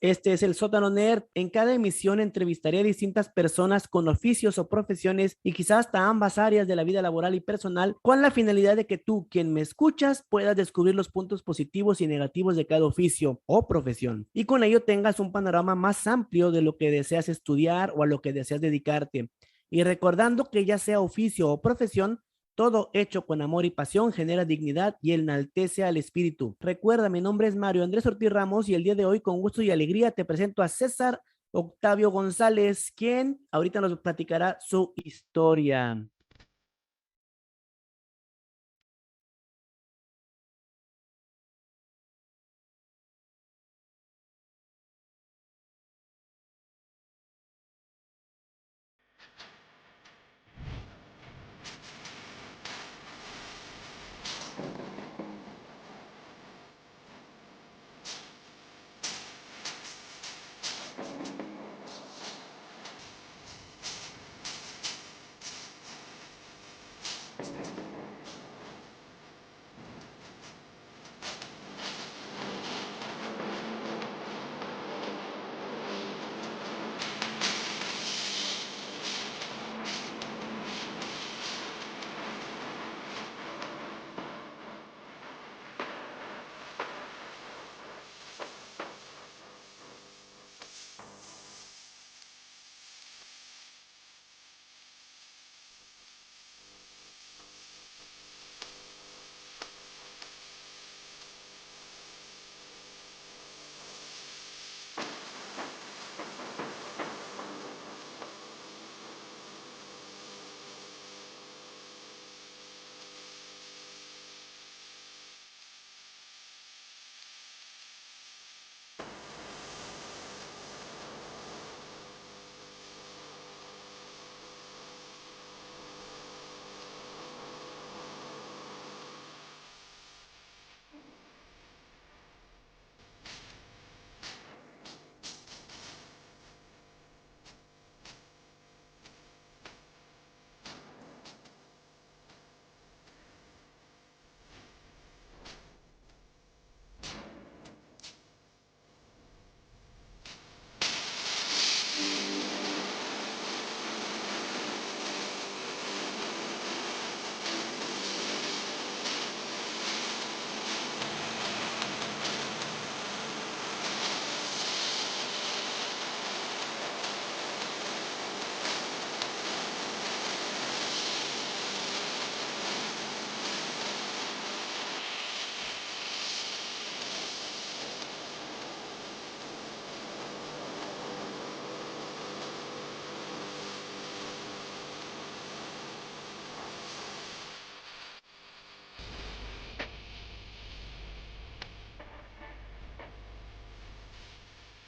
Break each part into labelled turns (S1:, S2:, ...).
S1: Este es el Sótano Nerd. En cada emisión entrevistaré a distintas personas con oficios o profesiones y quizás hasta ambas áreas de la vida laboral y personal, con la finalidad de que tú, quien me escuchas, puedas descubrir los puntos positivos y negativos de cada oficio o profesión y con ello tengas un panorama más amplio de lo que deseas estudiar o a lo que deseas dedicarte. Y recordando que ya sea oficio o profesión, todo hecho con amor y pasión genera dignidad y enaltece al espíritu. Recuerda, mi nombre es Mario Andrés Ortiz Ramos y el día de hoy con gusto y alegría te presento a César Octavio González, quien ahorita nos platicará su historia.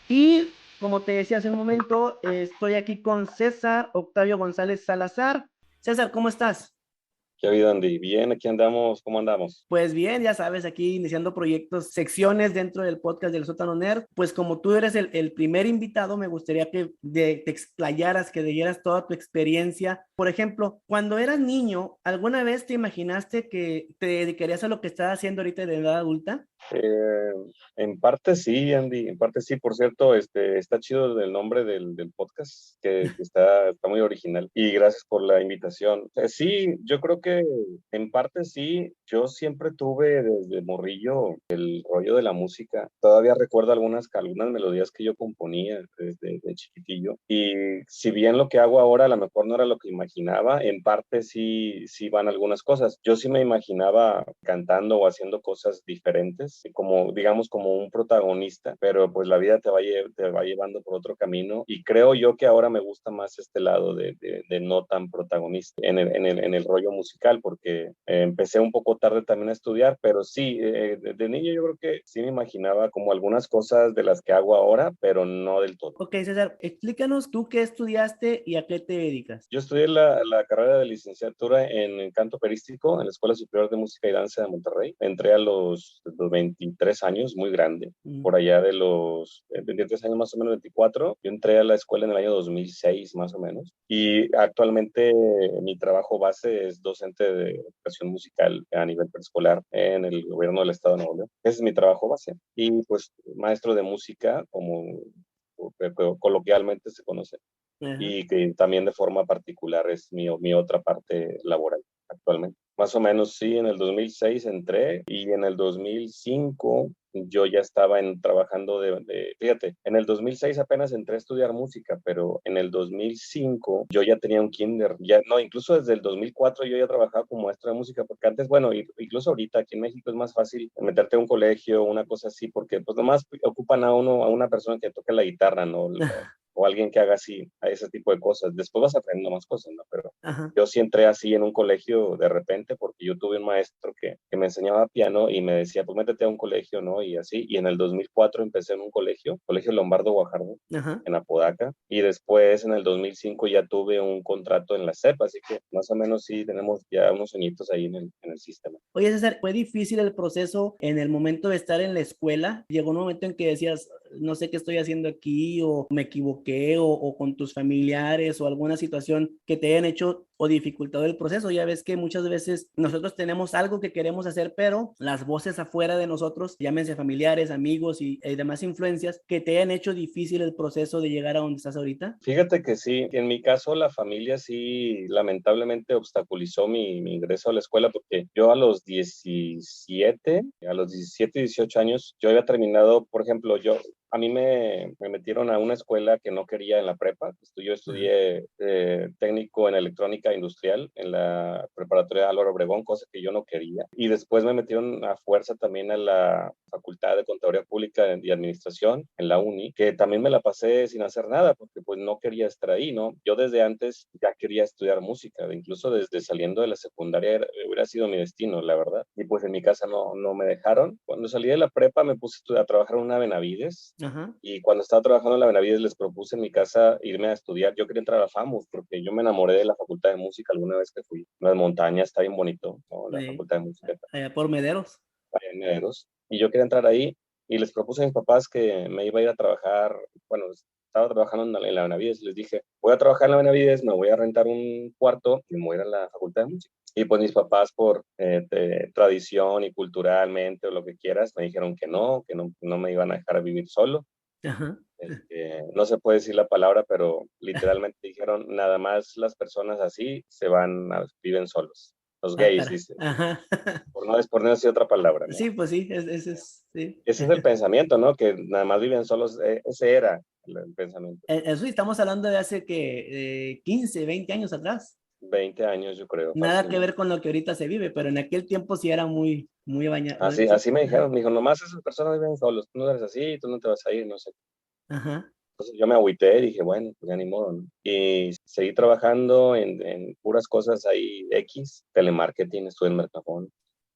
S1: Y como te decía hace un momento, estoy aquí con César Octavio González Salazar. César, ¿cómo estás?
S2: ¿Qué ha habido, Andy? Bien, aquí andamos, ¿cómo andamos?
S1: Pues bien, ya sabes, aquí iniciando proyectos, secciones dentro del podcast del Sótano Nerd. Pues como tú eres el primer invitado, me gustaría que te explayaras, que dieras toda tu experiencia. Por ejemplo, cuando eras niño, ¿alguna vez te imaginaste que te dedicarías a lo que estás haciendo ahorita de edad adulta?
S2: Eh, en parte sí, Andy, en parte sí. Por cierto, está chido el nombre del podcast, que está muy original. Y gracias por la invitación. Sí, yo creo que en parte sí. Yo siempre tuve desde morrillo el rollo de la música. Todavía recuerdo algunas melodías que yo componía desde de chiquitillo. Y si bien lo que hago ahora a lo mejor no era lo que imaginaba, en parte sí, sí van algunas cosas. Yo sí me imaginaba cantando o haciendo cosas diferentes, como digamos como un protagonista, pero pues la vida te va llevando por otro camino y creo yo que ahora me gusta más este lado de no tan protagonista en el rollo musical, porque empecé un poco tarde también a estudiar, pero sí, de niño yo creo que sí me imaginaba como algunas cosas de las que hago ahora, pero no del todo.
S1: Ok, César, explícanos tú qué estudiaste y a qué te dedicas.
S2: Yo estudié la carrera de licenciatura en canto operístico en la Escuela Superior de Música y Danza de Monterrey. Entré a los 23 años, muy grande,
S1: Mm.
S2: por allá de los 23 años más o menos, 24. Yo entré a la escuela en el año 2006 más o menos. Y actualmente mi trabajo base es docente docente de educación musical a nivel preescolar en el gobierno del estado de Nuevo León. Ese es mi trabajo base. Y pues maestro de música, como coloquialmente se conoce,
S1: Ajá.
S2: y que también de forma particular es mi otra parte laboral actualmente. Más o menos sí, en el 2006 entré y en el 2005 yo ya estaba trabajando fíjate, en el 2006 apenas entré a estudiar música, pero en el 2005 yo ya tenía un kinder, ya no, incluso desde el 2004 yo ya trabajaba como maestro de música, porque antes, bueno, incluso ahorita aquí en México es más fácil meterte a un colegio, una cosa así, porque pues nomás ocupan a uno, a una persona que toque la guitarra, ¿no? O alguien que haga así, a ese tipo de cosas. Después vas aprendiendo más cosas, ¿no? Pero
S1: Ajá.
S2: yo sí entré así en un colegio de repente porque yo tuve un maestro que me enseñaba piano y me decía, pues métete a un colegio, ¿no? Y así. Y en el 2004 empecé en un colegio, Colegio Lombardo Guajardo,
S1: Ajá.
S2: en Apodaca. Y después en el 2005 ya tuve un contrato en la CEP, así que más o menos sí tenemos ya unos añitos ahí en el sistema.
S1: Oye, César, ¿fue difícil el proceso en el momento de estar en la escuela? ¿Llegó un momento en que decías, no sé qué estoy haciendo aquí, o me equivoqué, o con tus familiares, o alguna situación que te hayan hecho o dificultado el proceso? Ya ves que muchas veces nosotros tenemos algo que queremos hacer, pero las voces afuera de nosotros, llámense familiares, amigos y demás influencias, que te hayan hecho difícil el proceso de llegar a donde estás ahorita.
S2: Fíjate que sí, en mi caso la familia sí lamentablemente obstaculizó mi ingreso a la escuela porque yo a los 17, 18 años, yo había terminado, por ejemplo, a mí me metieron a una escuela que no quería en la prepa. Yo
S1: Ajá.
S2: estudié técnico en electrónica industrial en la preparatoria Álvaro Obregón, cosa que yo no quería. Y después me metieron a fuerza también a la Facultad de Contaduría Pública y Administración en la UNI, que también me la pasé sin hacer nada porque pues no quería estar ahí, ¿no? Yo desde antes ya quería estudiar música, incluso desde saliendo de la secundaria hubiera sido mi destino, la verdad. Y pues en mi casa no me dejaron. Cuando salí de la prepa me puse a trabajar en una Benavides.
S1: Ajá.
S2: Y cuando estaba trabajando en la Benavides les propuse en mi casa irme a estudiar. Yo quería entrar a la FAMUS porque yo me enamoré de la Facultad de Música alguna vez que fui. Las montañas, está bien bonito, ¿no? La
S1: Sí.
S2: Facultad de Música
S1: Allá por Mederos.
S2: allá en Mederos. Y yo quería entrar ahí y les propuse a mis papás que me iba a ir a trabajar. Bueno, estaba trabajando en la Benavides. Les dije, voy a trabajar en la Benavides, me voy a rentar un cuarto y me voy a ir a la Facultad de Música. Y pues mis papás por tradición y culturalmente o lo que quieras, me dijeron que no me iban a dejar vivir solo.
S1: Ajá.
S2: No se puede decir la palabra, pero literalmente dijeron, nada más las personas así viven solos. Los
S1: Ah,
S2: gays,
S1: cara.
S2: dicen,
S1: Ajá.
S2: por no decir otra palabra, ¿no?
S1: Sí, pues sí, ese es, sí.
S2: Ese es el pensamiento, ¿no? Que nada más viven solos. Ese era el pensamiento.
S1: Eso sí, estamos hablando de hace que 15, 20 años atrás.
S2: 20 años, yo creo,
S1: Nada que
S2: fácilmente.
S1: ver con lo que ahorita se vive, pero en aquel tiempo sí era muy, muy bañado.
S2: Así,
S1: Sí.
S2: así me
S1: Ajá.
S2: dijeron. Me dijo, nomás esas personas viven solos. Tú no eres así, tú no te vas a ir, no sé.
S1: Ajá.
S2: Entonces yo me agüité y dije, bueno, pues ya ni modo, ¿no? Y seguí trabajando en puras cosas ahí X, telemarketing, estuve en Mercafón,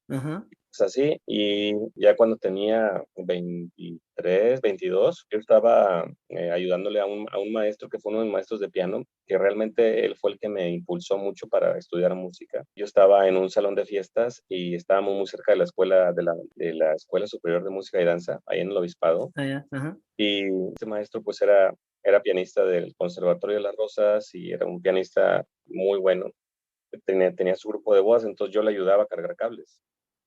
S1: Ajá.
S2: pues así. Y ya cuando tenía 23, 22, yo estaba ayudándole a un maestro que fue uno de mis maestros de piano, que realmente él fue el que me impulsó mucho para estudiar música. Yo estaba en un salón de fiestas y estábamos muy cerca de la escuela, de la Escuela Superior de Música y Danza, ahí en el Obispado.
S1: Allá. Ajá.
S2: Y ese maestro pues era pianista del Conservatorio de las Rosas y era un pianista muy bueno. Tenía su grupo de voz, entonces yo le ayudaba a cargar cables.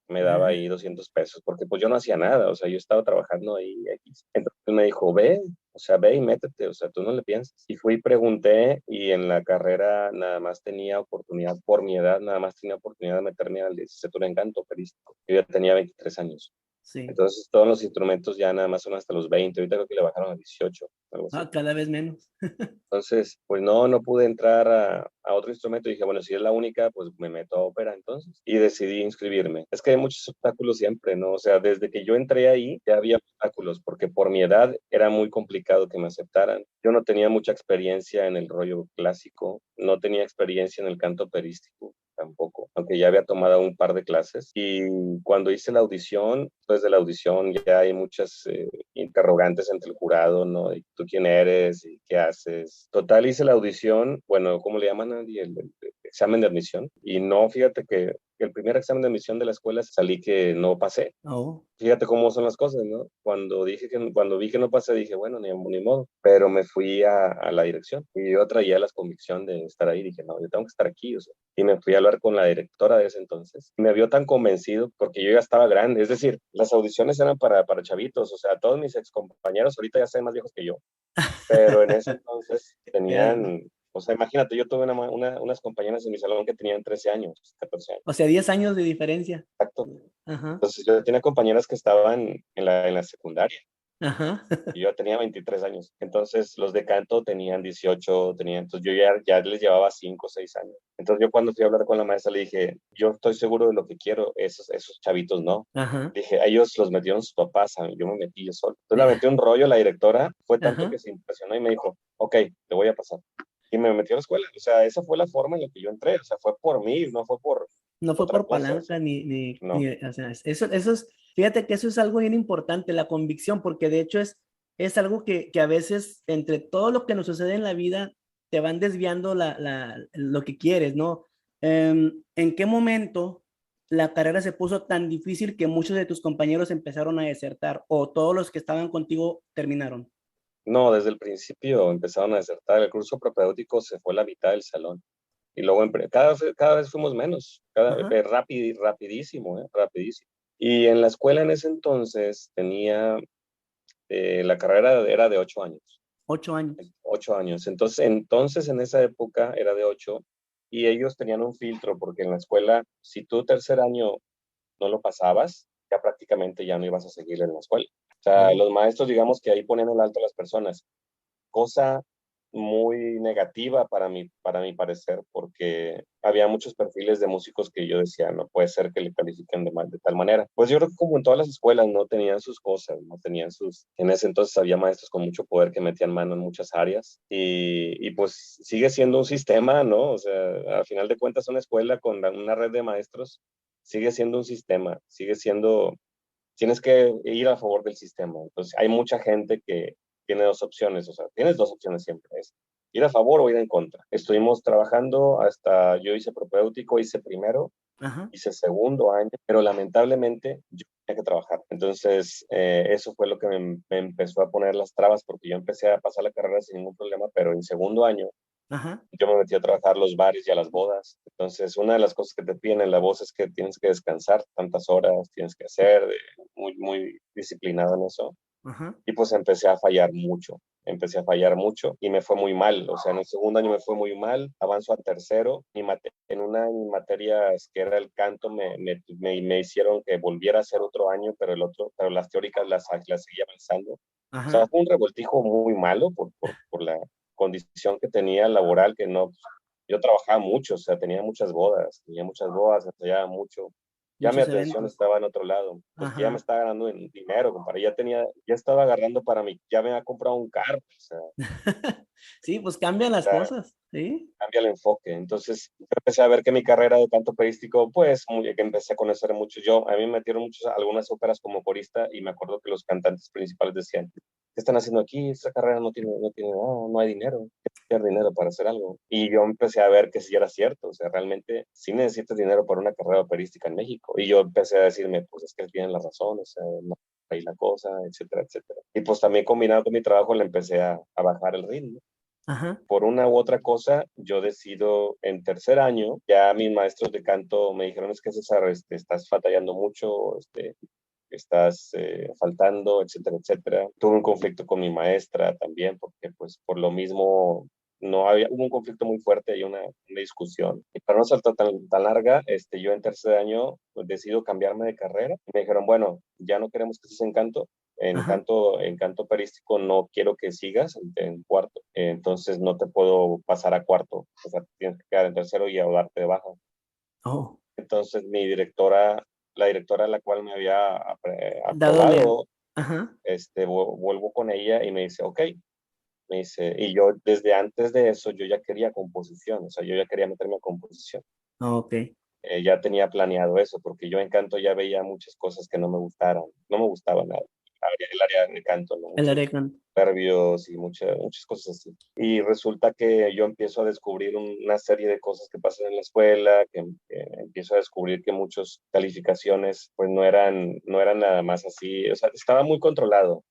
S2: Me daba
S1: Ajá.
S2: ahí 200 pesos, porque pues yo no hacía nada, o sea, yo estaba trabajando ahí X. Entonces me dijo, ve, o sea, ve y métete, o sea, tú no le piensas. Y fui y pregunté y en la carrera nada más tenía oportunidad, por mi edad, nada más tenía oportunidad de meterme al licenciatura en canto operístico. Yo ya tenía 23 años.
S1: Sí.
S2: Entonces todos los instrumentos ya nada más son hasta los 20, ahorita creo que le bajaron a 18, algo así.
S1: Ah, cada vez menos.
S2: Entonces, pues no pude entrar a otro instrumento. Y dije, bueno, si es la única, pues me meto a ópera entonces. Y decidí inscribirme. Es que hay muchos obstáculos siempre, ¿no? O sea, desde que yo entré ahí ya había obstáculos, porque por mi edad era muy complicado que me aceptaran. Yo no tenía mucha experiencia en el rollo clásico, no tenía experiencia en el canto operístico tampoco, aunque ya había tomado un par de clases. Y cuando hice la audición, después de la audición ya hay muchas interrogantes entre el jurado, ¿no? ¿Y tú quién eres? ¿Y qué haces? Total, hice la audición, bueno, ¿cómo le llaman, Andy? examen de admisión y no, fíjate que el primer examen de admisión de la escuela salí que no pasé.
S1: Oh,
S2: Fíjate cómo son las cosas, ¿no? Cuando vi que no pasé, dije, bueno, ni modo, pero me fui a la dirección y yo traía la convicción de estar ahí, dije, no, yo tengo que estar aquí, o sea, y me fui a hablar con la directora de ese entonces. Me vio tan convencido porque yo ya estaba grande, es decir, las audiciones eran para chavitos, o sea, todos mis ex compañeros ahorita ya son más viejos que yo, pero en ese entonces
S1: claro.
S2: tenían, o sea, imagínate, yo tuve unas compañeras en mi salón que tenían 13 años, 14 años.
S1: O sea, 10 años de diferencia.
S2: Exacto.
S1: Ajá,
S2: Entonces yo tenía compañeras que estaban en la secundaria
S1: ajá.
S2: y yo tenía 23 años. Entonces los de canto tenían 18, entonces yo ya les llevaba 5 o 6 años. Entonces yo cuando fui a hablar con la maestra le dije, yo estoy seguro de lo que quiero, esos chavitos no.
S1: Ajá,
S2: Dije, a ellos los metieron sus papás, a mí, yo me metí yo solo. Entonces la
S1: ya,
S2: metí un rollo la directora, fue tanto que
S1: ajá.
S2: se impresionó y me dijo, ok, te voy a pasar. Y me metió a la escuela. O sea, esa fue la forma en la que yo entré. O sea, fue por mí, no fue por
S1: No fue
S2: otra
S1: por
S2: cosa. O sea,
S1: palanca
S2: no.
S1: o sea, eso es, fíjate que eso es algo bien importante, la convicción, porque de hecho es algo que a veces entre todo lo que nos sucede en la vida te van desviando lo que quieres, ¿no? ¿En qué momento la carrera se puso tan difícil que muchos de tus compañeros empezaron a desertar o todos los que estaban contigo terminaron?
S2: No, desde el principio empezaron a desertar. El curso propedéutico se fue la mitad del salón. Y luego cada vez fuimos menos.
S1: Ajá,
S2: Rapidísimo, rapidísimo. Y en la escuela en ese entonces la carrera era de 8 años.
S1: 8 años.
S2: 8 años. Entonces en esa época era de 8 y ellos tenían un filtro porque en la escuela, si tú tercer año no lo pasabas, ya prácticamente ya no ibas a seguir en la escuela. O sea,
S1: Oh,
S2: los maestros, digamos que ahí ponían el alto a las personas, cosa muy negativa para mi parecer, porque había muchos perfiles de músicos que yo decía, no puede ser que le califiquen de tal manera. Pues yo creo que como en todas las escuelas, no tenían sus cosas, no tenían en ese entonces había maestros con mucho poder que metían mano en muchas áreas y pues sigue siendo un sistema, ¿no? O sea, al final de cuentas una escuela con una red de maestros sigue siendo un sistema, tienes que ir a favor del sistema. Entonces, hay mucha gente que tiene dos opciones, o sea, tienes dos opciones siempre, es ir a favor o ir en contra. Estuvimos trabajando hasta, yo hice propedéutico, hice primero,
S1: ajá.
S2: hice segundo año, pero lamentablemente yo tenía que trabajar. Entonces, eso fue lo que me empezó a poner las trabas, porque yo empecé a pasar la carrera sin ningún problema, pero en segundo año
S1: Ajá,
S2: yo me metí a trabajar los bares y a las bodas. Entonces, una de las cosas que te piden en la voz es que tienes que descansar tantas horas, tienes que hacer, muy, muy disciplinado en eso.
S1: ajá.
S2: Y pues empecé a fallar mucho y me fue muy mal. O sea, en el segundo año me fue muy mal, avanzo a tercero. En una de mis materias que era el canto, me hicieron que volviera a hacer otro año, pero las teóricas las seguía avanzando. O sea,
S1: Ajá.
S2: fue un revoltijo muy malo por la condición que tenía laboral, que no, yo trabajaba mucho, o sea, tenía muchas bodas, ensayaba mucho. Ya mi
S1: Muchos
S2: atención
S1: eventos.
S2: estaba en otro lado, porque ya me
S1: Ajá.
S2: estaba ganando en dinero, compadre. Ya estaba agarrando para mí, ya me había comprado un carro, o sea,
S1: Sí, pues cambian las cosas, ¿sí?
S2: cambia el enfoque. Entonces, empecé a ver que mi carrera de canto operístico, pues, que empecé a conocer mucho. A mí me metieron algunas óperas como corista y me acuerdo que los cantantes principales decían, ¿qué están haciendo aquí? Esta carrera no tiene, no hay dinero, hay dinero para hacer algo. Y yo empecé a ver que sí era cierto, o sea, realmente sí necesitas dinero para una carrera operística en México. Y yo empecé a decirme, pues es que tienen la razón, o sea, no ahí la cosa, etcétera, etcétera. Y pues también combinado con mi trabajo le empecé a bajar el ritmo
S1: Ajá.
S2: por una u otra cosa, yo decido en tercer año, ya mis maestros de canto me dijeron, es que César, estás batallando mucho, estás faltando, etcétera, etcétera. Tuve un conflicto con mi maestra también, porque pues por lo mismo hubo un conflicto muy fuerte y una discusión. Y para no ser tan larga, yo en tercer año pues, decido cambiarme de carrera. Me dijeron, bueno, ya no queremos que estés en canto,
S1: Ajá.
S2: en canto operístico no quiero que sigas en cuarto, entonces no te puedo pasar a cuarto, o sea, tienes que quedar en tercero y a darte de baja.
S1: Oh,
S2: Entonces la directora a la cual me había
S1: dadole.
S2: aprobado,
S1: Ajá.
S2: vuelvo con ella y me dice, ok, me dice, y yo desde antes de eso yo ya quería composición, o sea, yo ya quería meterme a composición.
S1: Ok.
S2: Ya tenía planeado eso, porque yo en canto ya veía muchas cosas que no me gustaban, no me gustaba nada. el área de canto, ¿no?
S1: El
S2: Muchos
S1: Arecan.
S2: nervios y muchas cosas así. Y resulta que yo empiezo a descubrir una serie de cosas que pasan en la escuela, que empiezo a descubrir que muchas calificaciones pues no eran nada más así, o sea, estaba muy controlado.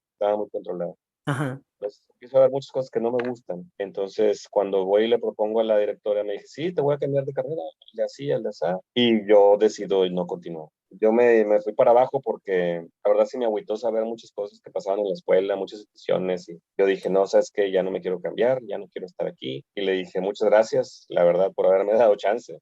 S1: Ajá.
S2: Pues empiezo a ver muchas cosas que no me gustan. Entonces, cuando voy y le propongo a la directora, me dice, sí, te voy a cambiar de carrera, y así, el de así. Y yo decido y no continúo. Yo me fui para abajo porque la verdad sí me agüitó saber muchas cosas que pasaban en la escuela, muchas situaciones. Y yo dije, no, sabes que ya no me quiero cambiar, ya no quiero estar aquí. Y le dije, muchas gracias, la verdad, por haberme dado chance.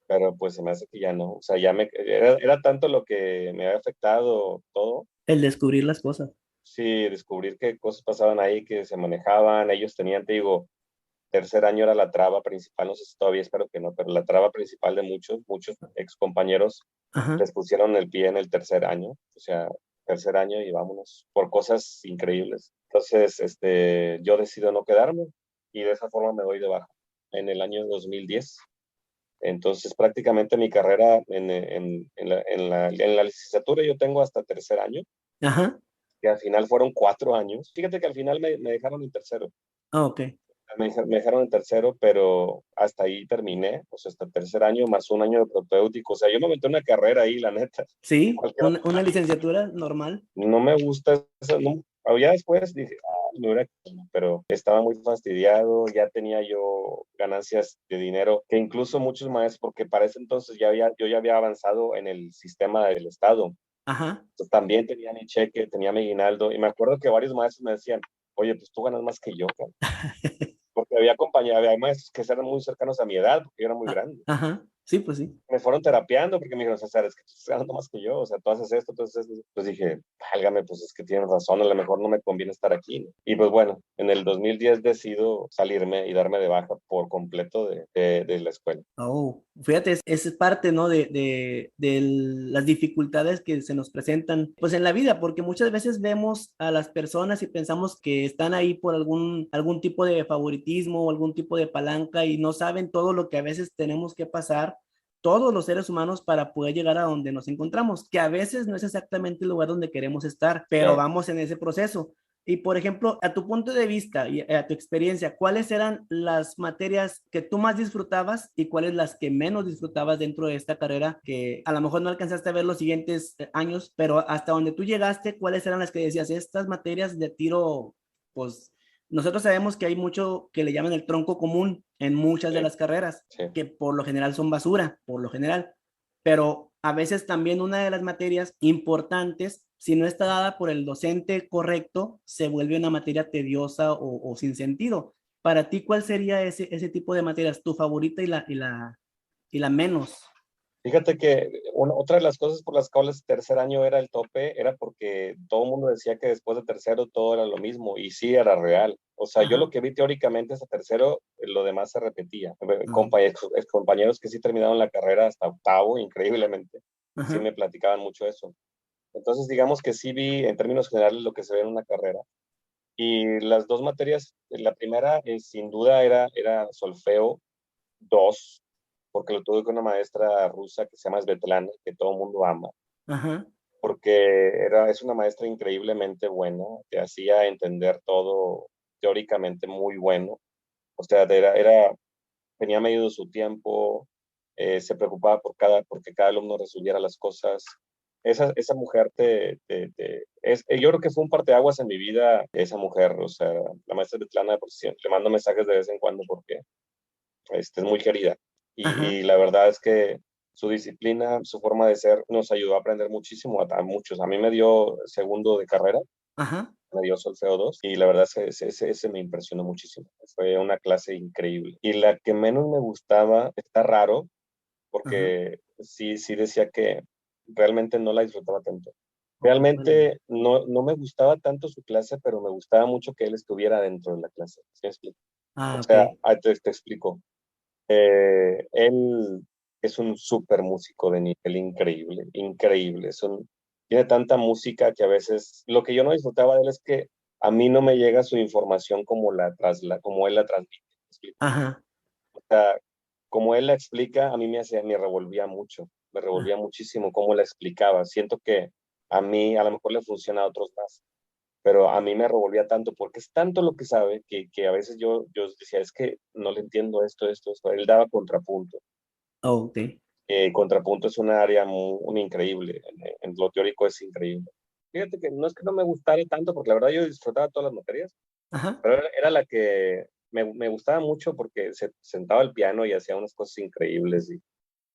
S2: Pero pues se me hace que ya no. O sea, era tanto lo que me había afectado todo.
S1: El descubrir las cosas.
S2: Sí, descubrir qué cosas pasaban ahí, que se manejaban. Ellos tenían, te digo, tercer año era la traba principal, no sé si todavía espero que no, pero la traba principal de muchos ex compañeros
S1: Ajá.
S2: les pusieron el pie en el tercer año, o sea, tercer año y vámonos, por cosas increíbles. Entonces, yo decido no quedarme y de esa forma me doy de baja en el año 2010. Entonces, prácticamente mi carrera en la licenciatura yo tengo hasta tercer año,
S1: Ajá.
S2: que al final fueron 4 años. Fíjate que al final me dejaron en tercero.
S1: Ah, ok.
S2: Me dejaron en tercero, pero hasta ahí terminé, o sea, hasta el tercer año más un año de propéutico. O sea, yo me metí una carrera ahí, la neta.
S1: Sí,
S2: Cualquier
S1: una licenciatura normal.
S2: No me gusta eso, no. Ya después dije, me hubiera quedado, pero estaba muy fastidiado, ya tenía yo ganancias de dinero, que incluso muchos maestros, porque para ese entonces yo ya había avanzado en el sistema del Estado.
S1: Ajá.
S2: Entonces, también tenía mi cheque, tenía mi aguinaldo, y me acuerdo que varios maestros me decían, oye, pues tú ganas más que yo, cabrón. Porque había maestros que eran muy cercanos a mi edad, porque yo era muy grande.
S1: Ajá. Sí, pues sí.
S2: Me fueron terapeando porque me dijeron, César, es que tú estás ganando más que yo, o sea, tú haces esto, tú haces esto. Pues dije, válgame, pues es que tienes razón, a lo mejor no me conviene estar aquí, ¿no? Y pues bueno, en el 2010 decido salirme y darme de baja por completo de la escuela.
S1: Oh, fíjate, es parte, ¿no? De las dificultades que se nos presentan, pues en la vida, porque muchas veces vemos a las personas y pensamos que están ahí por algún tipo de favoritismo o algún tipo de palanca y no saben todo lo que a veces tenemos que pasar todos los seres humanos para poder llegar a donde nos encontramos, que a veces no es exactamente el lugar donde queremos estar, pero
S2: Claro.
S1: vamos en ese proceso. Y por ejemplo, a tu punto de vista y a tu experiencia, ¿cuáles eran las materias que tú más disfrutabas y cuáles las que menos disfrutabas dentro de esta carrera que a lo mejor no alcanzaste a ver los siguientes años, pero hasta donde tú llegaste, cuáles eran las que decías, estas materias de tiro, pues nosotros sabemos que hay mucho que le llaman el tronco común en muchas de
S2: Sí,
S1: las carreras,
S2: sí.
S1: que por lo general son basura, por lo general, pero a veces también una de las materias importantes, si no está dada por el docente correcto, se vuelve una materia tediosa o sin sentido. Para ti, ¿cuál sería ese tipo de materias, tu favorita y la menos?
S2: Fíjate que otra de las cosas por las cuales tercer año era el tope era porque todo el mundo decía que después de tercero todo era lo mismo y sí era real. O sea, yo lo
S1: Ajá.
S2: que vi teóricamente hasta tercero, lo demás se repetía.
S1: Ah,
S2: Compañeros que sí terminaron la carrera hasta octavo, increíblemente, sí
S1: ajá.
S2: me platicaban mucho eso. Entonces, digamos que sí vi en términos generales lo que se ve en una carrera. Y las dos materias, la primera sin duda era solfeo 2 porque lo tuve con una maestra rusa que se llama Svetlana, que todo el mundo ama,
S1: Ajá.
S2: porque es una maestra increíblemente buena, te hacía entender todo teóricamente muy bueno, o sea, tenía medido su tiempo, se preocupaba porque cada alumno resolviera las cosas. Esa mujer yo creo que fue un parteaguas en mi vida, esa mujer, o sea, la maestra Svetlana, por si le mando mensajes de vez en cuando porque es muy querida. Y
S1: Ajá.
S2: la verdad es que su disciplina, su forma de ser, nos ayudó a aprender muchísimo a muchos. A mí me dio segundo de carrera,
S1: Ajá.
S2: me dio solfeo 2 y la verdad ese me impresionó muchísimo. Fue una clase increíble. Y la que menos me gustaba, está raro,
S1: Ajá.
S2: porque sí decía que realmente no la disfrutaba tanto.
S1: Oh, órale.
S2: Realmente no me gustaba tanto su clase, pero me gustaba mucho que él estuviera dentro de la clase. ¿Sí me explico?
S1: Ah,
S2: O
S1: ok.
S2: sea, te explico. Él es un súper músico de nivel increíble, increíble. Tiene tanta música que a veces lo que yo no disfrutaba de él es que a mí no me llega su información como él la transmite. ¿Me explico?
S1: Ajá.
S2: O sea, como él la explica, a mí me revolvía mucho, me
S1: Ah,
S2: revolvía muchísimo cómo la explicaba. Siento que A mí a lo mejor le funciona a otros más, pero a mí me revolvía tanto porque es tanto lo que sabe que a veces yo decía, es que no le entiendo esto. Él daba contrapunto.
S1: Oh, ok.
S2: Contrapunto es una área muy increíble, en lo teórico es increíble. Fíjate que no es que no me gustara tanto, porque la verdad yo disfrutaba todas las materias,
S1: Ajá.
S2: pero era la que me gustaba mucho porque se sentaba al piano y hacía unas cosas increíbles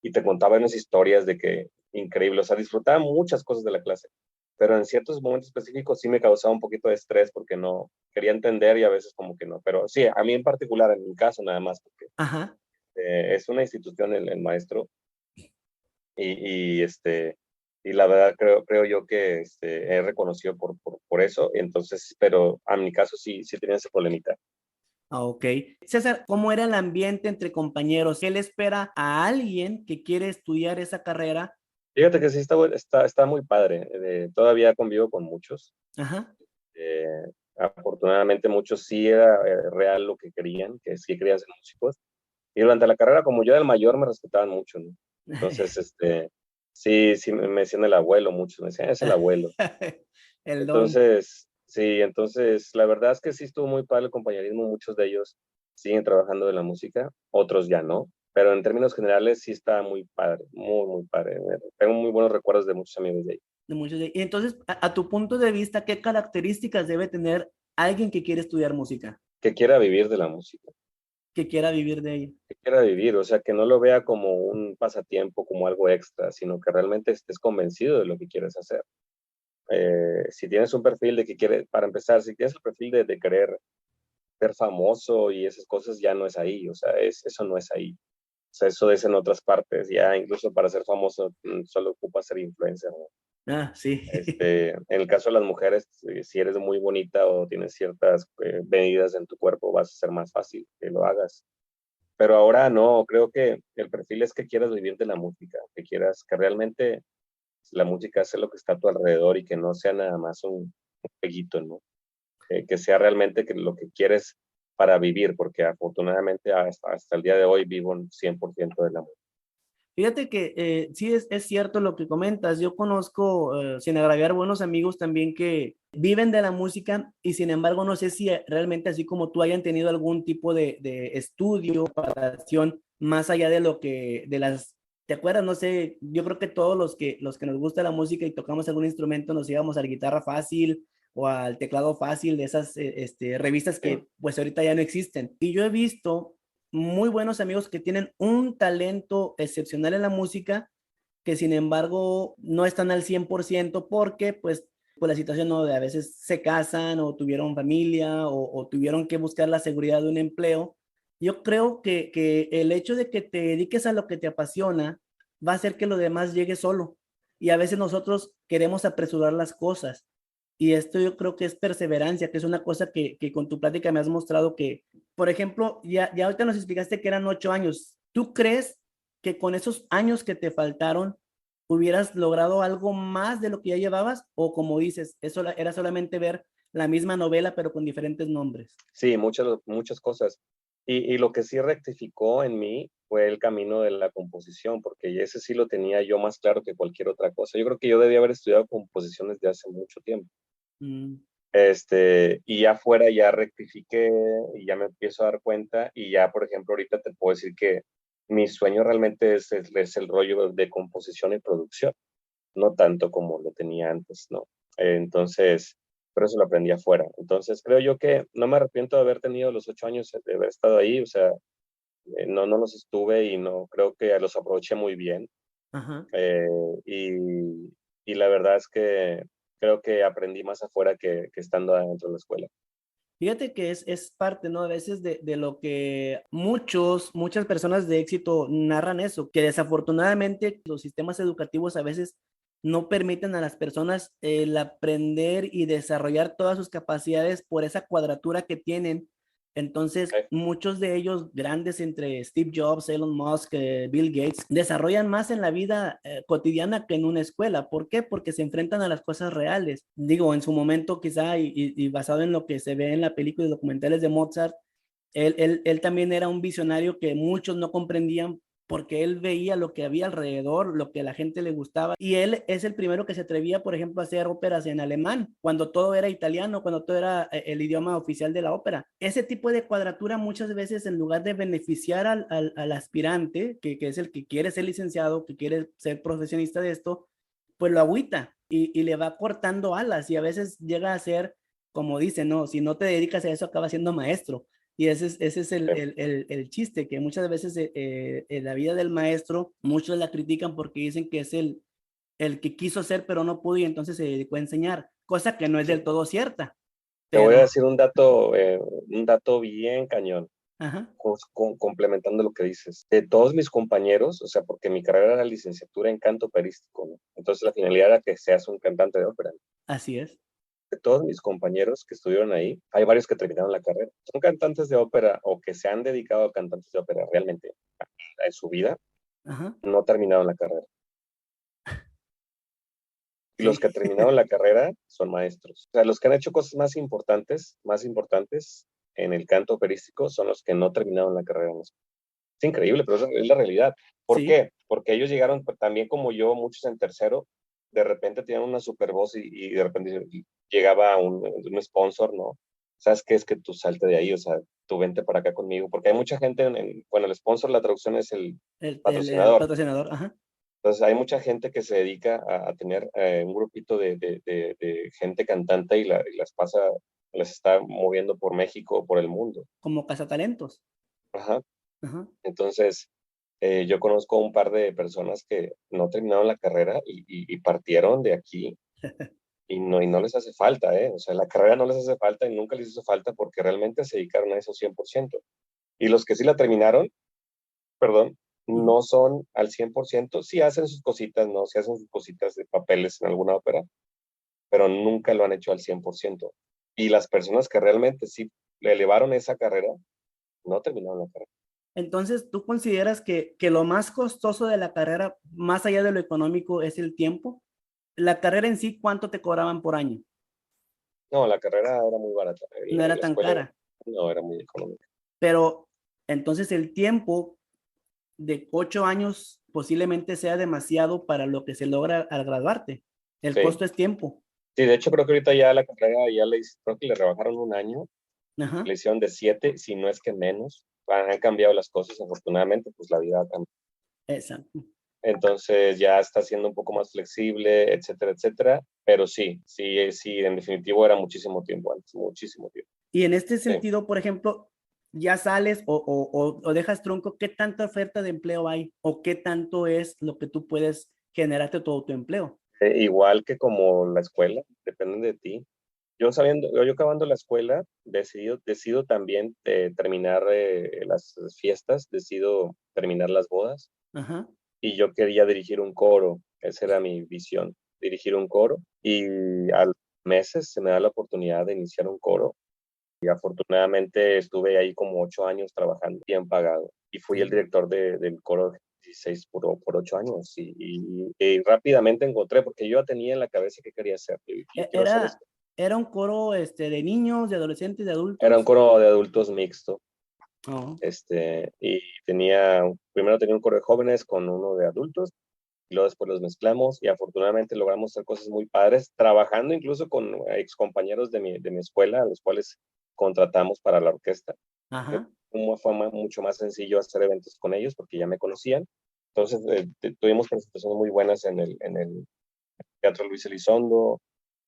S2: y te contaba unas historias de que increíble, o sea, disfrutaba muchas cosas de la clase, pero en ciertos momentos específicos sí me causaba un poquito de estrés porque no quería entender y a veces como que no, pero sí, a mí en particular, en mi caso nada más, porque
S1: Ajá.
S2: es una institución el maestro y y la verdad creo yo que es reconocido por eso, entonces, pero a mi caso sí tenía ese problemita.
S1: Ah, ok. César, ¿cómo era el ambiente entre compañeros? ¿Qué le espera a alguien que quiere estudiar esa carrera?
S2: Fíjate que sí está muy padre, todavía convivo con muchos,
S1: Ajá.
S2: eh, afortunadamente muchos sí era real lo que querían, que sí querían ser músicos, y durante la carrera como yo era el mayor me respetaban mucho, ¿no? Entonces, sí me decían el abuelo, muchos me decían, es el abuelo.
S1: El don.
S2: Entonces, sí, entonces la verdad es que sí estuvo muy padre el compañerismo, muchos de ellos siguen trabajando de la música, otros ya no, pero en términos generales sí está muy padre, muy padre. Tengo muy buenos recuerdos de muchos amigos de ahí.
S1: De muchos y entonces, a tu punto de vista, ¿qué características debe tener alguien que quiere estudiar música,
S2: Que quiera vivir de la música,
S1: que quiera vivir de ella?
S2: que quiera vivir, o sea, que no lo vea como un pasatiempo, como algo extra, sino que realmente estés convencido de lo que quieres hacer. Si tienes un perfil de que quieres, para empezar, si tienes el perfil de querer ser famoso y esas cosas, ya no es ahí, o sea, eso no es ahí. O sea, eso es en otras partes, ya incluso para ser famoso solo ocupa ser influencer, ¿no?
S1: Ah, sí.
S2: En el caso de las mujeres, si eres muy bonita o tienes ciertas medidas en tu cuerpo, vas a ser más fácil que lo hagas. Pero ahora no, creo que el perfil es que quieras vivir de la música, que quieras que realmente la música sea lo que está a tu alrededor y que no sea nada más un jueguito, ¿no? Que sea realmente que lo que quieres para vivir, porque afortunadamente hasta el día de hoy vivo un 100% de la música.
S1: Fíjate que sí es cierto lo que comentas. Yo conozco, sin agraviar, buenos amigos también que viven de la música y sin embargo no sé si realmente así como tú hayan tenido algún tipo de estudio, preparación, más allá de lo que, de las, ¿te acuerdas? No sé, yo creo que todos los que nos gusta la música y tocamos algún instrumento nos íbamos a la guitarra fácil o al teclado fácil de esas revistas
S2: Sí,
S1: que pues ahorita ya no existen. Y yo he visto muy buenos amigos que tienen un talento excepcional en la música, que sin embargo no están al 100% porque pues por la situación no, de a veces se casan o tuvieron familia o tuvieron que buscar la seguridad de un empleo. Yo creo que el hecho de que te dediques a lo que te apasiona va a hacer que lo demás llegue solo. Y a veces nosotros queremos apresurar las cosas. Y esto yo creo que es perseverancia, que es una cosa que con tu plática me has mostrado que, por ejemplo, ya ahorita nos explicaste que eran 8 años. ¿Tú crees que con esos años que te faltaron hubieras logrado algo más de lo que ya llevabas? O como dices, eso era solamente ver la misma novela, pero con diferentes nombres.
S2: sí, muchas cosas. Y lo que sí rectificó en mí fue el camino de la composición, porque ese sí lo tenía yo más claro que cualquier otra cosa. Yo creo que yo debía haber estudiado composición desde hace mucho tiempo.
S1: Mm,
S2: Y ya fuera ya rectifiqué y ya me empiezo a dar cuenta y ya, por ejemplo, ahorita te puedo decir que mi sueño realmente es el rollo de composición y producción, no tanto como lo tenía antes, ¿no? Entonces, pero eso lo aprendí afuera. Entonces, creo yo que no me arrepiento de haber tenido los 8 años, de haber estado ahí, o sea, no los estuve y no creo que los aproveché muy bien.
S1: ajá.
S2: Eh, y la verdad es que creo que aprendí más afuera que estando dentro de la escuela.
S1: Fíjate que es parte, ¿no? A veces de lo que muchas personas de éxito narran eso, que desafortunadamente los sistemas educativos a veces no permiten a las personas el aprender y desarrollar todas sus capacidades por esa cuadratura que tienen. Entonces,
S2: Eh,
S1: muchos de ellos grandes entre Steve Jobs, Elon Musk, Bill Gates, desarrollan más en la vida cotidiana que en una escuela. ¿Por qué? Porque se enfrentan a las cosas reales. Digo, en su momento quizá y basado en lo que se ve en la película y documentales de Mozart, él también era un visionario que muchos no comprendían porque él veía lo que había alrededor, lo que a la gente le gustaba, y él es el primero que se atrevía, por ejemplo, a hacer óperas en alemán, cuando todo era italiano, cuando todo era el idioma oficial de la ópera. Ese tipo de cuadratura muchas veces, en lugar de beneficiar al aspirante, que es el que quiere ser licenciado, que quiere ser profesionista de esto, pues lo agüita y le va cortando alas, y a veces llega a ser, como dice, no, si no te dedicas a eso, acaba siendo maestro. Y ese es el chiste, que muchas veces en la vida del maestro, muchos la critican porque dicen que es el que quiso ser pero no pudo y entonces se dedicó a enseñar, cosa que no es del todo cierta,
S2: Te voy a
S1: pero,
S2: decir un dato bien cañón,
S1: ajá,
S2: complementando lo que dices. De todos mis compañeros, o sea, porque mi carrera era licenciatura en canto operístico, ¿no? Entonces la finalidad era que seas un cantante de ópera.
S1: así es.
S2: De todos mis compañeros que estuvieron ahí, hay varios que terminaron la carrera. Son cantantes de ópera o que se han dedicado a cantantes de ópera realmente en su vida,
S1: Ajá,
S2: no terminaron la carrera. Y los
S1: sí.
S2: que terminaron la carrera son maestros. O sea, los que han hecho cosas más importantes en el canto operístico son los que no terminaron la carrera. Es increíble, pero es la realidad. ¿Por
S1: Sí,
S2: qué? Porque ellos llegaron también como yo, muchos en tercero, de repente tenían una super voz y de repente llegaba un sponsor, ¿no? ¿Sabes qué? Es que tú salte de ahí, o sea, tú vente para acá conmigo, porque hay mucha gente, bueno, el sponsor, la traducción es el
S1: el
S2: patrocinador.
S1: patrocinador, ajá.
S2: Entonces, hay mucha gente que se dedica a tener un grupito de gente cantante y las pasa, las está moviendo por México o por el mundo.
S1: Como cazatalentos.
S2: Ajá.
S1: Ajá.
S2: Entonces, yo conozco un par de personas que no terminaron la carrera y partieron de aquí y no les hace falta, ¿eh? O sea, la carrera no les hace falta y nunca les hizo falta porque realmente se dedicaron a eso 100%. Y los que sí la terminaron, perdón,
S1: Ujú.
S2: no son al 100%, sí hacen sus cositas, ¿no? Sí hacen sus cositas de papeles en alguna ópera, pero nunca lo han hecho al 100%. Y las personas que realmente sí le elevaron esa carrera, no terminaron la carrera.
S1: Entonces, ¿tú consideras que lo más costoso de la carrera, más allá de lo económico, es el tiempo? La carrera en sí, ¿cuánto te cobraban por año?
S2: No, la carrera era muy barata.
S1: No era
S2: La
S1: tan
S2: escuela
S1: cara,
S2: no era muy económica.
S1: pero entonces el tiempo de 8 años posiblemente sea demasiado para lo que se logra al graduarte. El
S2: Sí.
S1: costo es tiempo.
S2: Sí, de hecho creo que ahorita ya la carrera creo que le rebajaron un año,
S1: Ajá,
S2: le hicieron de 7, si no es que menos. Han cambiado las cosas, afortunadamente, pues la vida ha cambiado.
S1: exacto.
S2: Entonces ya está siendo un poco más flexible, etcétera, etcétera. Pero sí, sí, sí, en definitivo era muchísimo tiempo antes, muchísimo tiempo.
S1: Y en este
S2: Sí.
S1: sentido, por ejemplo, ya sales o dejas tronco, ¿qué tanta oferta de empleo hay? ¿O qué tanto es lo que tú puedes generarte todo tu empleo?
S2: Igual que como la escuela, depende de ti. Yo acabando la escuela, decido también terminar las fiestas, decido terminar las bodas
S1: Ajá.
S2: y yo quería dirigir un coro, esa era mi visión, dirigir un coro y al meses se me da la oportunidad de iniciar un coro y afortunadamente estuve ahí como 8 años trabajando, bien pagado y fui el
S1: Sí.
S2: director del coro de 16 por 8 años y rápidamente encontré, porque yo ya tenía en la cabeza qué quería hacer, y quiero hacer
S1: Era,
S2: esto.
S1: era un coro de niños, de adolescentes, de
S2: Era un
S1: adultos.
S2: coro de adultos mixto.
S1: Oh,
S2: Y primero tenía un coro de jóvenes con uno de adultos, y luego después los mezclamos, y afortunadamente logramos hacer cosas muy padres, trabajando incluso con ex compañeros de mi escuela, a los cuales contratamos para la orquesta.
S1: ajá.
S2: Como fue mucho más sencillo hacer eventos con ellos, porque ya me conocían. Entonces, tuvimos presentaciones muy buenas en el Teatro Luis Elizondo,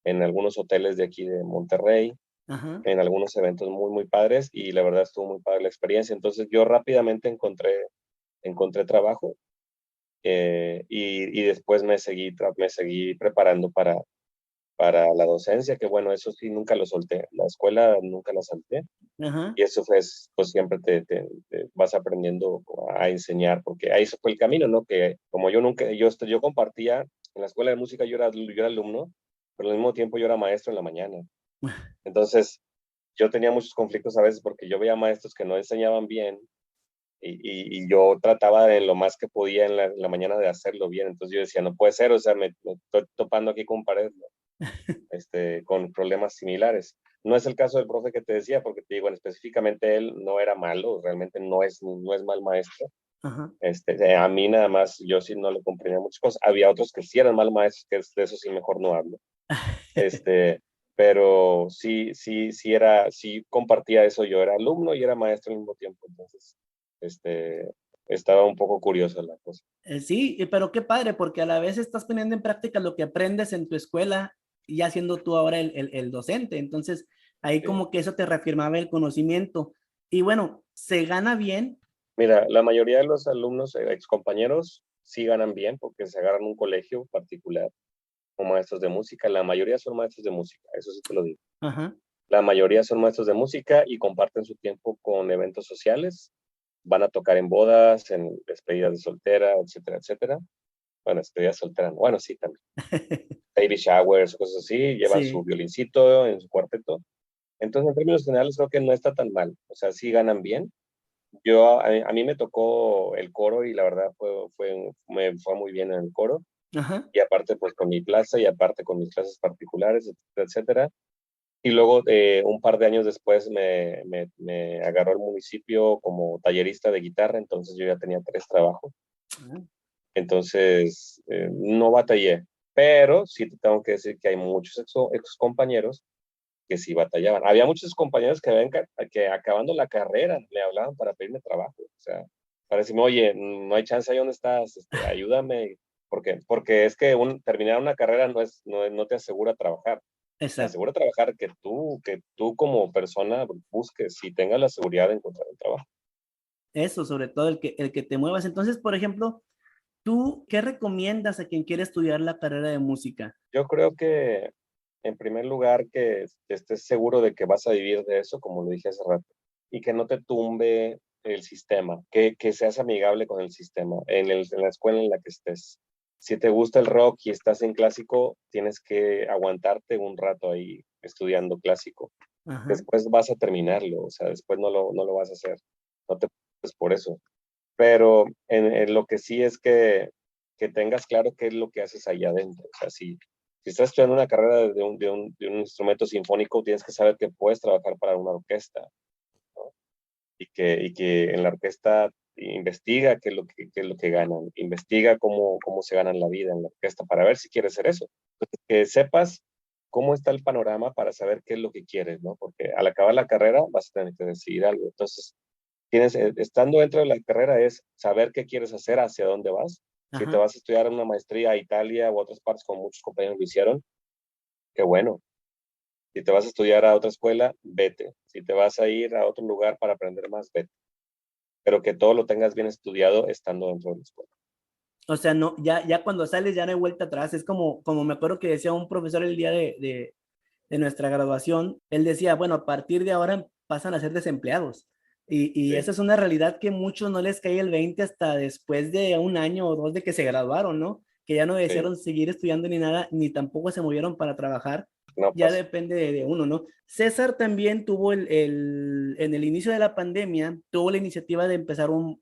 S2: en algunos hoteles de aquí de Monterrey,
S1: Ajá.
S2: en algunos eventos muy, muy padres y la verdad estuvo muy padre la experiencia. Entonces yo rápidamente encontré trabajo y después me seguí preparando para la docencia, que bueno, eso sí, nunca lo solté. La escuela nunca la salté
S1: Ajá.
S2: y eso fue, pues siempre te vas aprendiendo a enseñar, porque ahí se fue el camino, ¿no? Que como yo nunca, yo compartía, en la escuela de música yo era alumno, pero al mismo tiempo yo era maestro en la mañana. Entonces, yo tenía muchos conflictos a veces porque yo veía maestros que no enseñaban bien y yo trataba en lo más que podía en la mañana de hacerlo bien. Entonces yo decía, no puede ser, o sea, me estoy topando aquí con pared, ¿no? Con problemas similares. No es el caso del profe que te decía, porque te digo, específicamente él no era malo, realmente no es mal maestro,
S1: Ajá.
S2: A mí nada más, yo sí no le comprendía muchas cosas. Había otros que sí eran mal maestros, que de eso sí mejor no hablo. Este, pero sí compartía eso. Yo era alumno y era maestro al mismo tiempo. Entonces, este, estaba un poco curiosa la cosa.
S1: Sí, pero qué padre, porque a la vez estás poniendo en práctica lo que aprendes en tu escuela y ya siendo tú ahora el docente. Entonces, ahí
S2: Sí.
S1: como que eso te reafirmaba el conocimiento. Y bueno, se gana bien.
S2: Mira, la mayoría de los alumnos, excompañeros, sí ganan bien porque se agarran un colegio particular como maestros de música. La mayoría son maestros de música, eso sí te lo digo.
S1: Ajá.
S2: La mayoría son maestros de música y comparten su tiempo con eventos sociales. Van a tocar en bodas, en despedidas de soltera, etcétera, etcétera. Bueno, despedidas solteras, no. Bueno, sí, también. Baby showers, cosas así. Llevan su
S1: Sí.
S2: violincito en su cuarteto. Entonces, en términos generales, creo que no está tan mal. O sea, sí ganan bien. A mí me tocó el coro y la verdad me fue muy bien en el coro.
S1: Ajá.
S2: Y aparte, pues con mi plaza y aparte con mis clases particulares, etcétera, etcétera. Y luego, un par de años después, me agarró el municipio como tallerista de guitarra, entonces yo ya tenía 3 trabajos. Entonces, no batallé, pero sí te tengo que decir que hay muchos ex compañeros que sí batallaban. Había muchos compañeros que acabando la carrera me hablaban para pedirme trabajo. O sea, para decirme, oye, no hay chance ahí donde estás, ayúdame. Porque es que terminar una carrera no te asegura trabajar. Te
S1: Exacto.
S2: asegura trabajar que tú como persona busques y tengas la seguridad de encontrar un trabajo.
S1: Eso, sobre todo el que te muevas. Entonces, por ejemplo, ¿tú qué recomiendas a quien quiere estudiar la carrera de música?
S2: Yo creo que, en primer lugar, que estés seguro de que vas a vivir de eso, como lo dije hace rato, y que no te tumbe el sistema, que seas amigable con el sistema, en la escuela en la que estés. Si te gusta el rock y estás en clásico, tienes que aguantarte un rato ahí estudiando clásico.
S1: Ajá.
S2: Después vas a terminarlo, o sea, después no lo vas a hacer. No te preocupes por eso. Pero en lo que sí es que tengas claro qué es lo que haces ahí adentro. O sea, si estás estudiando una carrera de un instrumento sinfónico, tienes que saber que puedes trabajar para una orquesta, ¿no? Y que en la orquesta investiga qué es lo que ganan, investiga cómo se ganan la vida en la orquesta para ver si quieres hacer eso. Entonces, que sepas cómo está el panorama para saber qué es lo que quieres, ¿no? Porque al acabar la carrera vas a tener que decidir algo. Entonces, estando dentro de la carrera es saber qué quieres hacer, hacia dónde vas. Si te
S1: Ajá.
S2: vas a estudiar una maestría a Italia u otras partes, como muchos compañeros lo hicieron, qué bueno. Si te vas a estudiar a otra escuela, vete. Si te vas a ir a otro lugar para aprender más, vete. Pero que todo lo tengas bien estudiado estando dentro de la escuela.
S1: O sea, no, ya cuando sales ya no hay vuelta atrás. Es como me acuerdo que decía un profesor el día de nuestra graduación, él decía, bueno, a partir de ahora pasan a ser desempleados. Y
S2: Sí,
S1: esa es una realidad que muchos no les cae el 20 hasta después de un año o dos de que se graduaron, ¿no? Que ya no
S2: sí,
S1: desearon seguir estudiando ni nada, ni tampoco se movieron para trabajar.
S2: no
S1: Ya
S2: pasa.
S1: depende de uno, ¿no? César también tuvo en el inicio de la pandemia, tuvo la iniciativa de empezar un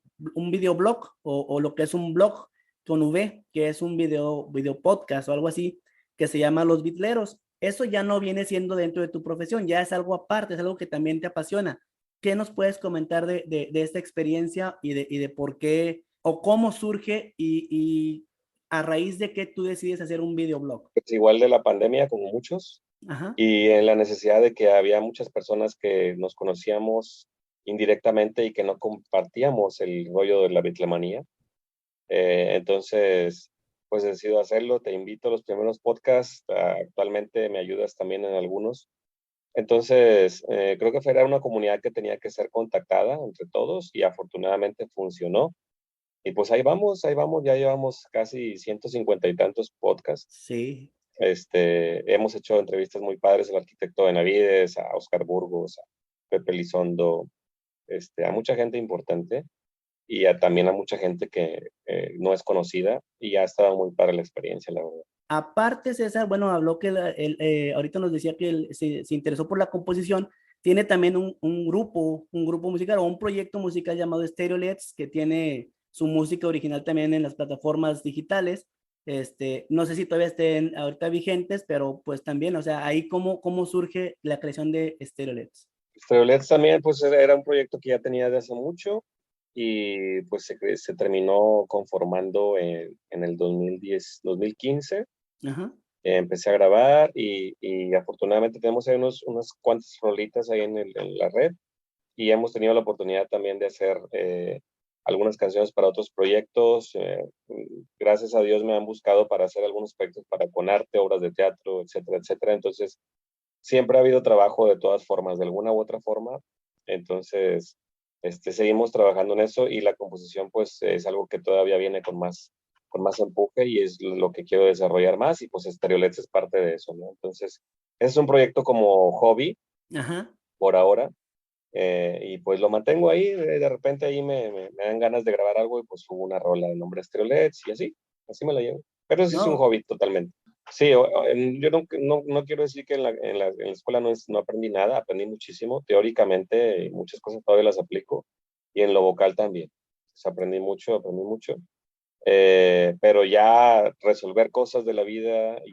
S1: videoblog o lo que es un blog con V, que es un video podcast o algo así, que se llama Los Bitleros. Eso ya no viene siendo dentro de tu profesión, ya es algo aparte, es algo que también te apasiona. ¿Qué nos puedes comentar de esta experiencia y de por qué o cómo surge y a raíz de qué tú decides hacer un videoblog?
S2: Es igual de la pandemia, como muchos,
S1: Ajá.
S2: y en la necesidad de que había muchas personas que nos conocíamos indirectamente y que no compartíamos el rollo de la bitlemanía. Entonces, pues decido hacerlo. Te invito a los primeros podcasts. Actualmente me ayudas también en algunos. Entonces, creo que era una comunidad que tenía que ser contactada entre todos y afortunadamente funcionó. Y pues ahí vamos, ya llevamos casi 150 y tantos podcasts.
S1: Sí.
S2: Hemos hecho entrevistas muy padres al arquitecto Benavides, a Oscar Burgos, a Pepe Lizondo, a mucha gente importante y también a mucha gente que no es conocida y ha estado muy para la experiencia, la verdad.
S1: Aparte, César, bueno, habló que ahorita nos decía que él se interesó por la composición. Tiene también un grupo musical o un proyecto musical llamado Stereolets, que tiene su música original también en las plataformas digitales. No sé si todavía estén ahorita vigentes, pero pues también, o sea, ahí cómo surge la creación de Stereolets.
S2: Stereolets también, pues era un proyecto que ya tenía de hace mucho. y pues se terminó conformando en el 2015.
S1: Ajá.
S2: Empecé a grabar y afortunadamente tenemos ahí unas cuantas rolitas ahí en la red y hemos tenido la oportunidad también de hacer algunas canciones para otros proyectos. Gracias a Dios me han buscado para hacer algunos proyectos para Conarte, obras de teatro, etcétera, etcétera. Entonces, siempre ha habido trabajo de todas formas, de alguna u otra forma. Entonces, seguimos trabajando en eso y la composición pues es algo que todavía viene con más empuje y es lo que quiero desarrollar más y pues Stereolets es parte de eso, ¿no? Entonces, es un proyecto como hobby
S1: Ajá.
S2: por ahora y pues lo mantengo ahí, de repente ahí me dan ganas de grabar algo y pues subo una rola de nombre Stereolets y así me la llevo. Pero sí es un
S1: No,
S2: hobby totalmente. Sí, yo no quiero decir que en la escuela no aprendí nada, aprendí muchísimo, teóricamente muchas cosas todavía las aplico y en lo vocal también. Pues aprendí mucho, pero ya resolver cosas de la vida y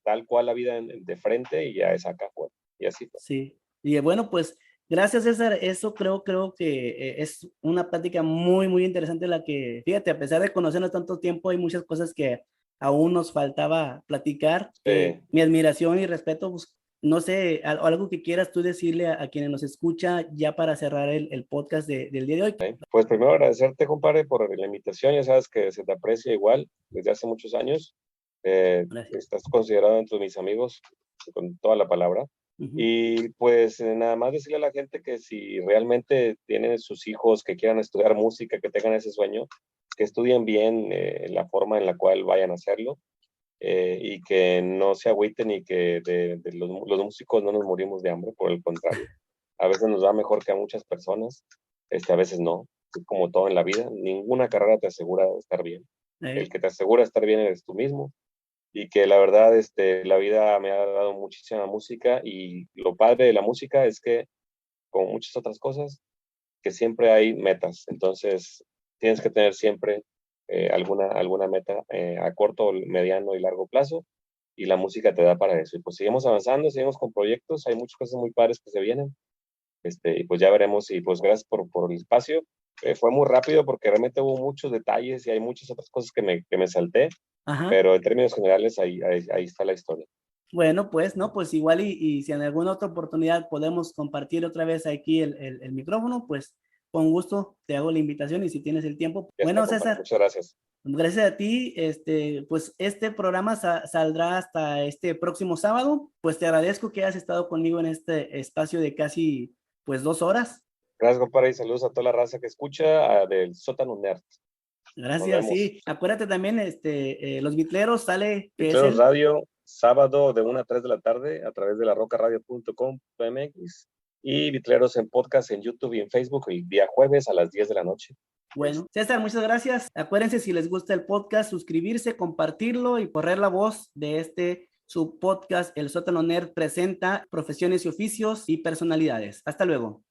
S2: tal cual la vida de frente y ya es acá afuera. Y así fue.
S1: sí. Y bueno, pues gracias, César. Eso creo que es una plática muy, muy interesante la que, fíjate, a pesar de conocernos tanto tiempo, hay muchas cosas que aún nos faltaba platicar. Mi admiración y respeto, pues, no sé, algo que quieras tú decirle a quienes nos escucha ya para cerrar el podcast del día de hoy.
S2: Pues primero agradecerte, compadre, por la invitación. Ya sabes que se te aprecia igual desde hace muchos años.
S1: Gracias.
S2: Estás considerado entre mis amigos con toda la palabra.
S1: Ujú.
S2: Y pues nada más decirle a la gente que si realmente tienen sus hijos que quieran estudiar música, que tengan ese sueño, que estudien bien la forma en la cual vayan a hacerlo y que no se agüiten y que de los músicos no nos morimos de hambre, por el contrario. A veces nos va mejor que a muchas personas, a veces no. Es como todo en la vida, ninguna carrera te asegura estar bien. El
S1: Eh,
S2: que te asegura estar bien eres tú mismo y que la verdad la vida me ha dado muchísima música y lo padre de la música es que, como muchas otras cosas, que siempre hay metas. Entonces, tienes que tener siempre alguna meta a corto, mediano y largo plazo y la música te da para eso. Y pues seguimos avanzando, seguimos con proyectos, hay muchas cosas muy padres que se vienen y pues ya veremos y pues gracias por el espacio. Fue muy rápido porque realmente hubo muchos detalles y hay muchas otras cosas que me salté,
S1: ajá.
S2: pero en términos generales ahí está la historia.
S1: Bueno, pues, ¿no? Pues igual y si en alguna otra oportunidad podemos compartir otra vez aquí el micrófono, pues con gusto te hago la invitación y si tienes el tiempo.
S2: Ya está,
S1: Bueno,
S2: compadre.
S1: César,
S2: Muchas gracias.
S1: gracias a ti, pues este programa saldrá hasta este próximo sábado. Pues te agradezco que hayas estado conmigo en este espacio de casi, pues 2 horas.
S2: Gracias, compadre, y saludos a toda la raza que escucha del Sótano Nerd. Nos
S1: Gracias,
S2: vemos.
S1: sí. Acuérdate también, Los Vitleros sale, que es
S2: Vitreros
S1: el,
S2: Radio, sábado de 1 a 3 de la tarde a través de la rocaradio.com.mx y Vitreros en podcast en YouTube y en Facebook el día jueves a las 10 de la noche.
S1: bueno. César, muchas gracias. Acuérdense si les gusta el podcast, suscribirse, compartirlo y correr la voz de su podcast, El Sótano Nerd presenta profesiones y oficios y personalidades. Hasta luego.